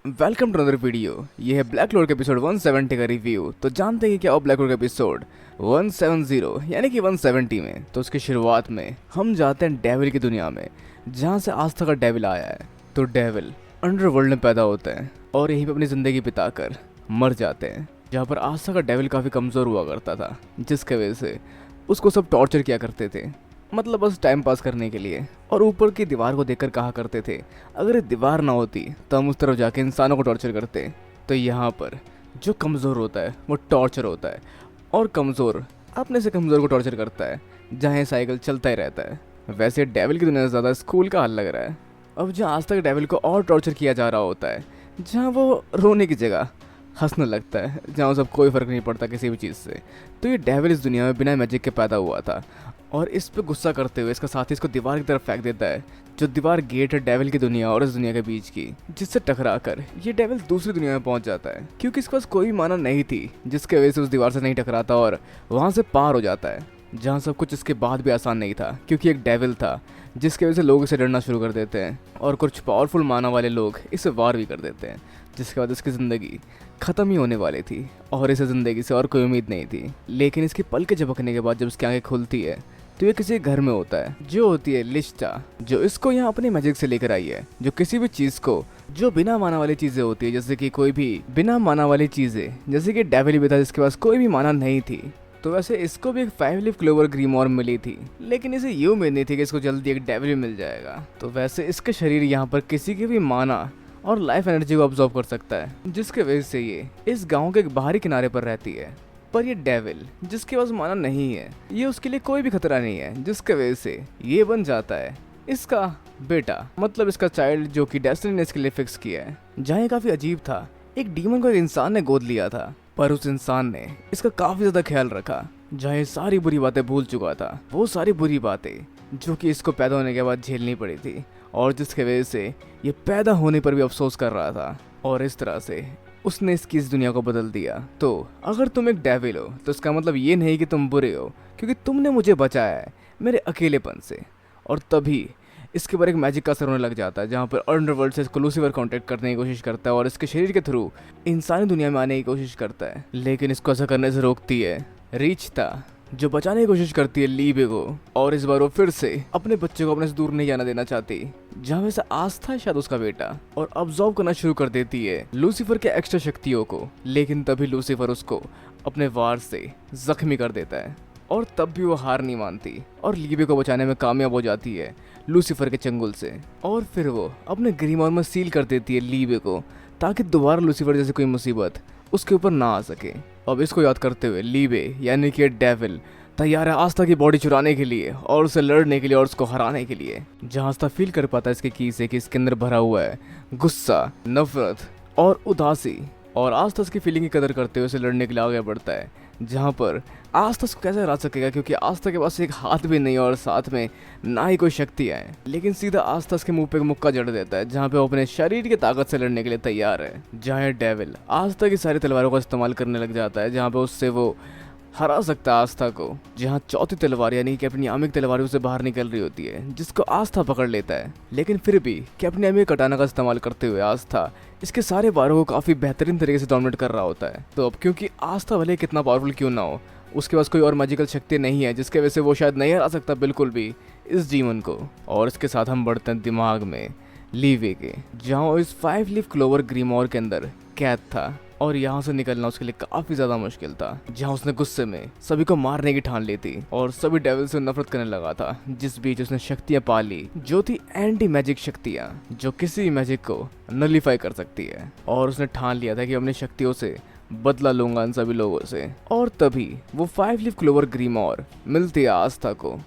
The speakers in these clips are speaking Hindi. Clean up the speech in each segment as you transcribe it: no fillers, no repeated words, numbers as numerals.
Welcome to another video. ये है ब्लैक लॉर्ड के एपिसोड 170 का रिव्यू। तो जानते हैं कि क्या ब्लैक लॉर्ड का एपिसोड 170 यानी कि 170 में। तो उसकी शुरुआत में हम जाते हैं डेविल की दुनिया में, जहाँ से आज तक का डेविल आया है। तो डेविल अंडरवर्ल्ड में पैदा होते हैं और यहीं पे अपनी ज़िंदगी बिताकर मर जाते हैं, जहाँ पर आज तक का डेविल काफ़ी कमज़ोर हुआ करता था, जिसके वजह से उसको सब टॉर्चर किया करते थे, मतलब बस टाइम पास करने के लिए। और ऊपर की दीवार को देखकर कहा करते थे, अगर ये दीवार ना होती तो हम उस तरफ जाके इंसानों को टॉर्चर करते। तो यहाँ पर जो कमज़ोर होता है वो टॉर्चर होता है, और कमज़ोर अपने से कमज़ोर को टॉर्चर करता है, जहाँ ये साइकिल चलता ही रहता है। वैसे डेविल की दुनिया से ज़्यादा स्कूल का हाल लग रहा है। अब जहाँ आज तक डेविल को और टॉर्चर किया जा रहा होता है, जहाँ वो रोने की जगह हंसने लगता है, जहाँ सब कोई फ़र्क नहीं पड़ता किसी भी चीज़ से। तो ये डेविल इस दुनिया में बिना मैजिक के पैदा हुआ था, और इस पे गुस्सा करते हुए इसका साथी इसको दीवार की तरफ फेंक देता है, जो दीवार गेट है डेविल की दुनिया और इस दुनिया के बीच की, जिससे टकराकर ये डेविल दूसरी दुनिया में पहुंच जाता है, क्योंकि इसके पास कोई माना नहीं थी, जिसके वजह से उस दीवार से नहीं टकराता और वहां से पार हो जाता है, जहाँ सब कुछ इसके बाद भी आसान नहीं था, क्योंकि एक डेविल था, जिसकी वजह से लोग इसे डरना शुरू कर देते हैं, और कुछ पावरफुल माना वाले लोग इसे वार भी कर देते हैं, जिसके बाद इसकी ज़िंदगी ख़त्म ही होने वाली थी, और इसे ज़िंदगी से और कोई उम्मीद नहीं थी। लेकिन इसकी पल के झपकने के बाद जब इसकी आंखें खुलती है, तो ये किसी घर में होता है, जो होती है लिस्टा, जो इसको यहाँ अपने मैजिक से लेकर आई है, जो किसी भी चीज़ को, जो बिना माना वाली चीज़ें होती है, जैसे कि कोई भी बिना माना वाली चीज़ें, जैसे कि डेविल भी था जिसके पास कोई भी माना नहीं थी। तो वैसे इसको भी एक 5 लीफ क्लोवर ग्रीमोर मिली थी, लेकिन इसे ये उम्मीद नहीं थी कि इसको जल्दी एक डेविल भी मिल जाएगा। तो वैसे इसका शरीर यहाँ पर किसी की भी माना और लाइफ एनर्जी को ऑब्जॉर्व कर सकता है, जिसके वजह से ये इस गांव के एक बाहरी किनारे पर रहती है। पर ये डेविल जिसके पास माना नहीं है, ये उसके लिए कोई भी खतरा नहीं है, जिसके वजह से ये बन जाता है इसका बेटा, मतलब इसका चाइल्ड, जो कि डेस्टिनी ने इसके लिए फिक्स किया है। जहाँ ये काफी अजीब था, एक डीमन को एक इंसान ने गोद लिया था, पर उस इंसान ने इसका काफी ज्यादा ख्याल रखा। जहाँ ये सारी बुरी बातें भूल चुका था, वो सारी बुरी बातें जो कि इसको पैदा होने के बाद झेलनी पड़ी थी, और जिसके वजह से ये पैदा होने पर भी अफसोस कर रहा था, और इस तरह से उसने इसकी इस दुनिया को बदल दिया। तो अगर तुम एक डेविल हो, तो इसका मतलब ये नहीं कि तुम बुरे हो, क्योंकि तुमने मुझे बचाया है मेरे अकेलेपन से। और तभी इसके ऊपर एक मैजिक का असर होने लग जाता है, जहाँ पर अंडरवर्ल्ड से इसको लूसीफर कांटेक्ट करने की कोशिश करता है, और इसके शरीर के थ्रू इंसानी दुनिया में आने की कोशिश करता है। लेकिन इसको ऐसा करने से रोकती है रीचता, जो बचाने की कोशिश करती है लीबे को, और इस बार वो फिर से अपने बच्चे को अपने से दूर नहीं जाना देना चाहती, जहाँ वैसे आस्था है शायद उसका बेटा, और ऑब्जॉर्व करना शुरू कर देती है लूसीफर के एक्स्ट्रा शक्तियों को। लेकिन तभी लूसीफर उसको अपने वार से जख्मी कर देता है, और तब भी वो हार नहीं मानती, और लीबे को बचाने में कामयाब हो जाती है लूसीफर के चंगुल से। और फिर वो अपने ग्रीमोर में सील कर देती है लीबे को, ताकि दोबारा लूसीफर जैसी कोई मुसीबत उसके ऊपर ना आ सके। अब इसको याद करते हुए लीबे यानी कि डेविल तैयार है आस्था की बॉडी चुराने के लिए, और उसे लड़ने के लिए, और उसको हराने के लिए। जहाँ आस्था फील कर पाता है इसके की से कि इसके अंदर भरा हुआ है गुस्सा, नफरत और उदासी, और आस्था की फीलिंग की कदर करते हुए उसे लड़ने के लिए आगे बढ़ता है। जहाँ पर आस्था उसको कैसे हरा सकेगा, क्योंकि आस्था के पास एक हाथ भी नहीं और साथ में ना ही कोई शक्तियाँ हैं। लेकिन सीधा आस्था के मुंह पे एक मुक्का जड़ देता है, जहाँ पे वो अपने शरीर की ताकत से लड़ने के लिए तैयार है। जहाँ डेविल आस्था की सारी तलवारों का इस्तेमाल करने लग जाता है, जहाँ पे उससे वो हरा सकता है आस्था को। जहाँ चौथी तलवार यानी कैप्टन यामी की तलवार उसे बाहर निकल रही होती है, जिसको आस्था पकड़ लेता है। लेकिन फिर भी कैप्टन यामी कटाना का इस्तेमाल करते हुए आस्था इसके सारे वारों को काफी बेहतरीन तरीके से डोमिनेट कर रहा होता है। तो अब क्योंकि आस्था भले कितना पावरफुल क्यों ना हो, उसके पास कोई और मैजिकल शक्ति नहीं है, जिसके वजह से वो शायद नहीं हरा सकता बिल्कुल भी इस जीवन को। और इसके साथ हम बढ़ते हैं दिमाग में लीवे के, जहाँ इस 5 लीफ क्लोवर ग्रीमोर के अंदर कैद था, और यहाँ से निकलना उसके लिए काफी ज्यादा मुश्किल था। जहाँ उसने गुस्से में सभी को मारने की ठान ली थी, और सभी डेविल से नफरत करने लगा था। जिस बीच उसने शक्तियाँ पा ली, जो थी एंटी मैजिक शक्तियाँ, जो किसी भी मैजिक को नलीफाई कर सकती है। और उसने ठान लिया था कि अपनी शक्तियों से बदला लूंगा इन सभी लोगों से। और तभी वो 5 लीफ क्लोवर ग्रीमोर मिलती है आस्था को,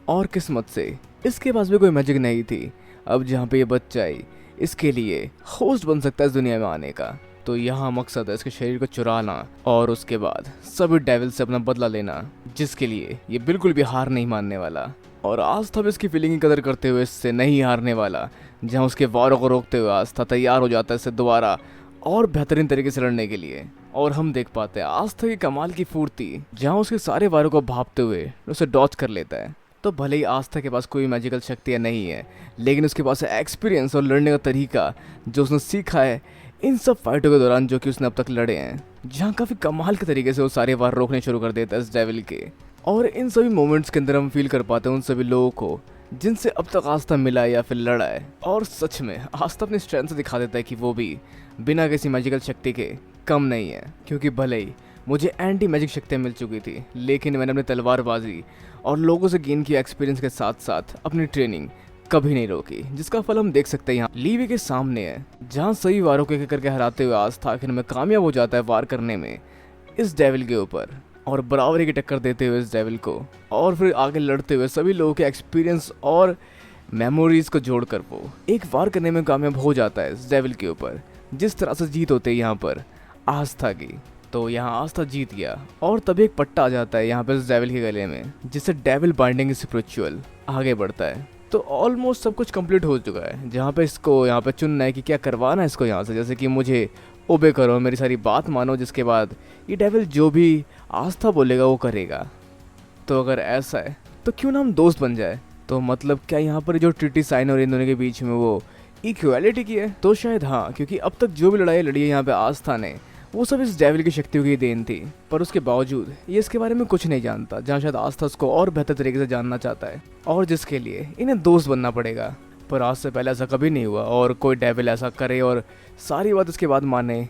और किस्मत से इसके पास भी कोई मैजिक नहीं थी। अब जहाँ पे ये बच्चा ही इसके लिए होस्ट बन सकता है इस दुनिया में आने का। तो यहाँ मकसद है इसके शरीर को चुराना, और उसके बाद सभी डेविल से अपना बदला लेना, जिसके लिए ये बिल्कुल भी हार नहीं मानने वाला। और आस्था भी इसकी फीलिंग की कदर करते हुए इससे नहीं हारने वाला। जहाँ उसके वारों को रोकते हुए आस्था तैयार हो जाता है इससे दोबारा और बेहतरीन तरीके से लड़ने के लिए। और हम देख पाते हैं आस्था की कमाल की फुर्ती, जहाँ उसके सारे वारों को भापते हुए उसे डॉच कर लेता है। तो भले ही आस्था के पास कोई मैजिकल शक्तियाँ नहीं है, लेकिन उसके पास एक्सपीरियंस और लड़ने का तरीका जो उसने सीखा है इन सब फाइटों के दौरान जो कि उसने अब तक लड़े हैं, जहाँ काफ़ी कमाल के तरीके से वो सारे वार रोकने शुरू कर देता है इस डेविल के। और इन सभी मोमेंट्स के अंदर हम फील कर पाते हैं उन सभी लोगों को जिनसे अब तक आस्था मिला है या फिर लड़ा है। और सच में आस्था अपनी स्ट्रेंथ से दिखा देता है कि वो भी बिना किसी मैजिकल शक्ति के कम नहीं है। क्योंकि भले ही मुझे एंटी मैजिक शक्तियाँ मिल चुकी थी, लेकिन मैंने अपनी तलवारबाजी और लोगों से गेन किया एक्सपीरियंस के साथ साथ अपनी ट्रेनिंग कभी नहीं रोकी, जिसका फल हम देख सकते हैं यहाँ लीवी के सामने है, जहाँ सही वारों के करके हराते हुए आस्था आखिर में कामयाब हो जाता है वार करने में इस डेविल के ऊपर और बराबरी की टक्कर देते हुए इस डेविल को। और फिर आगे लड़ते हुए सभी लोगों के एक्सपीरियंस और मेमोरीज को जोड़कर वो एक वार करने में कामयाब हो जाता है इस डेविल के ऊपर। जिस तरह से जीत होते है यहाँ पर आस्था की, तो यहाँ आस्था जीत गया और तभी एक पट्टा आ जाता है यहाँ पर इस डेविल के गले में, जिससे डेविल बाइंडिंग स्पिरिचुअल आगे बढ़ता है। तो ऑलमोस्ट सब कुछ कंप्लीट हो चुका है, जहाँ पे इसको यहाँ पे चुनना है कि क्या करवाना है इसको यहाँ से। जैसे कि मुझे ओबे करो, मेरी सारी बात मानो, जिसके बाद ये डेविल जो भी आस्था बोलेगा वो करेगा। तो अगर ऐसा है तो क्यों ना हम दोस्त बन जाए। तो मतलब क्या यहाँ पर जो ट्रीटी साइन और इन दोनों के बीच में वो इक्वालिटी की है? तो शायद हाँ, क्योंकि अब तक जो भी लड़ाई लड़ी है यहाँ पे आस्था ने, वो सब इस डेविल की शक्तियों की देन थी। पर उसके बावजूद ये इसके बारे में कुछ नहीं जानता, जहाँ शायद आस्था उसको और बेहतर तरीके से जानना चाहता है और जिसके लिए इन्हें दोस्त बनना पड़ेगा। पर आज से पहले ऐसा कभी नहीं हुआ और कोई डेविल ऐसा करे और सारी बात इसके बाद माने,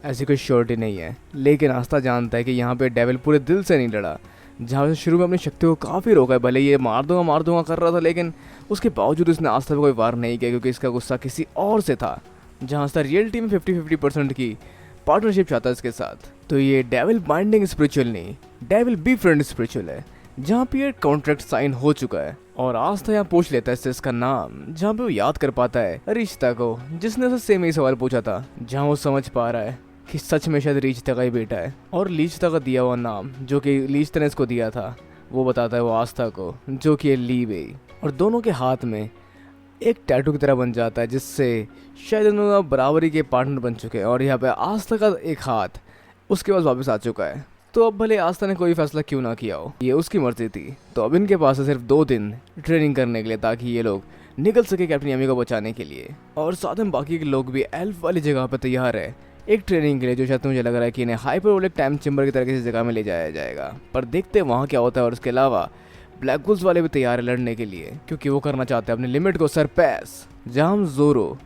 ऐसी कोई श्योरिटी नहीं है। लेकिन आस्था जानता है कि यहाँ पे डेविल पूरे दिल से नहीं लड़ा, जहाँ से शुरू में अपनी शक्तियों को काफ़ी रोका है। भले ये मार दूंगा कर रहा था, लेकिन उसके बावजूद उसने आस्था पे कोई वार नहीं किया, क्योंकि इसका गुस्सा किसी और से था। जहाँ से रियलिटी में 50-50% की पार्टनरशिप चाहता है इसके साथ। तो ये डेविल बाइंडिंग स्पिरिचुअल नहीं, डेविल बी फ्रेंड स्पिरिचुअल है, जहाँ पे ये कॉन्ट्रैक्ट साइन हो चुका है। और आस्था यहाँ पूछ लेता है इससे इसका नाम, जहाँ पे वो याद कर पाता है रिश्ता को, जिसने उसे सेम ही सवाल पूछा था। जहाँ वो समझ पा रहा है कि सच में शायद रीचता का ही बेटा है। और लीचता का दिया हुआ नाम, जो कि लीचता ने इसको दिया था, वो बताता है वो आस्था को, जो कि है ली वेई। और दोनों के हाथ में एक टैटू की तरह बन जाता है, जिससे शायद उन्होंने बराबरी के पार्टनर बन चुके हैं। और यहाँ पे आस्था का एक हाथ उसके पास वापस आ चुका है। तो अब भले आस्था ने कोई फैसला क्यों ना किया हो, ये उसकी मर्जी थी। तो अब इनके पास है सिर्फ 2 दिन ट्रेनिंग करने के लिए, ताकि ये लोग निकल सके कैप्टन यामी को बचाने के लिए। और साथ में बाकी के लोग भी एल्फ वाली जगह पर तैयार है एक ट्रेनिंग के लिए, जो शायद मुझे लग रहा है कि इन्हें हाइपरबोलिक टाइम चेंबर की तरह किसी जगह में ले जाया जाएगा। पर देखते हैं वहाँ क्या होता है। और इसके अलावा ब्लैक बुल्स वाले भी तैयार है लड़ने के लिए, क्योंकि वो करना चाहते हैं अपने लिमिट को सरपास, जहाँ हम जोरो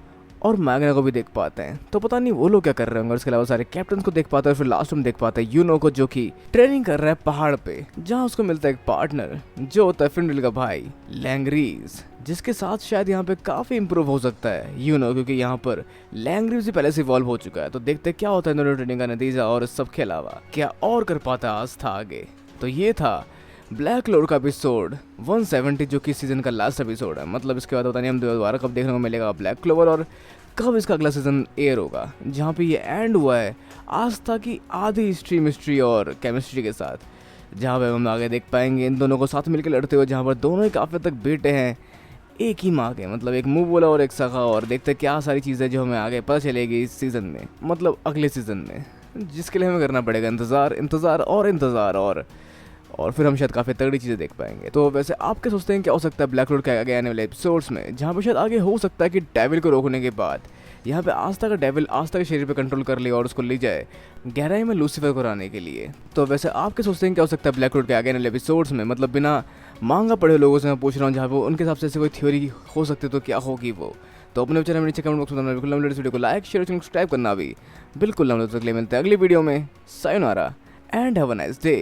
और मैग्ना को भी देख पाते हैं। तो पता नहीं वो लोग क्या कर रहे होंगे। और इसके अलावा सारे कैप्टन को देख पाते हैं। और फिर लास्ट में देख पाते हैं यूनो को, जो कि ट्रेनिंग कर रहा है पहाड़ पे, जहाँ उसको मिलता है एक पार्टनर जो होता है फिंडल का भाई लैंग्रीज, जिसके साथ शायद यहाँ पे काफी इंप्रूव हो सकता है यूनो, क्योंकि यहाँ पर लैंग्रीज भी पहले से इवॉल्व हो चुका है। तो देखते हैं क्या होता है दोनों ट्रेनिंग का नतीजा, और इस सब के अलावा क्या और कर पाता है आस्था आगे। तो ये था ब्लैक क्लोवर का एपिसोड 170, जो कि सीजन का लास्ट एपिसोड है। मतलब इसके बाद पता नहीं हम दोबारा कब देखने को मिलेगा ब्लैक क्लोवर, और कब इसका अगला सीजन एयर होगा, जहाँ पे ये एंड हुआ है आस्था की आधी हिस्ट्री, मिस्ट्री और केमिस्ट्री के साथ, जहाँ पे हम आगे देख पाएंगे इन दोनों को साथ मिलकर लड़ते हुए, जहाँ पर दोनों ही काफ़ी तक बेटे हैं एक ही माँ के, मतलब एक मुँह बोला और एक सखा। और देखते क्या सारी चीज़ें जो हमें आगे पता चलेगी इस सीज़न में, मतलब अगले सीज़न में, जिसके लिए हमें करना पड़ेगा इंतज़ार और फिर हम शायद काफ़ी तगड़ी चीज़ें देख पाएंगे। तो वैसे आप क्या सोचते हैं क्या हो सकता है ब्लैक रोड के आगे आने वाले एपिसोड्स में, जहाँ पे शायद आगे हो सकता है कि डेविल को रोकने के बाद यहाँ पे आस्था का डेविल आस्था के शरीर पे कंट्रोल कर ले और उसको ले जाए गहराई में लूसीफर को हराने के लिए। तो वैसे आप क्या सोचते हैं क्या हो सकता है ब्लैक रोड के आगे आने वाले एपिसोड्स में, मतलब बिना मांगा पढ़े लोगों से मैं पूछ रहा हूँ, जहाँ पे उनके हिसाब से ऐसे कोई थ्योरी हो सकती है तो क्या होगी वो। तो अपने विचार में नीचे कमेंट बॉक्स में बिल्कुल वीडियो को लाइक शेयर सब्सक्राइब करना भी बिल्कुल। हम लोग मिलते हैं अगली वीडियो में। Sayonara and have a nice day.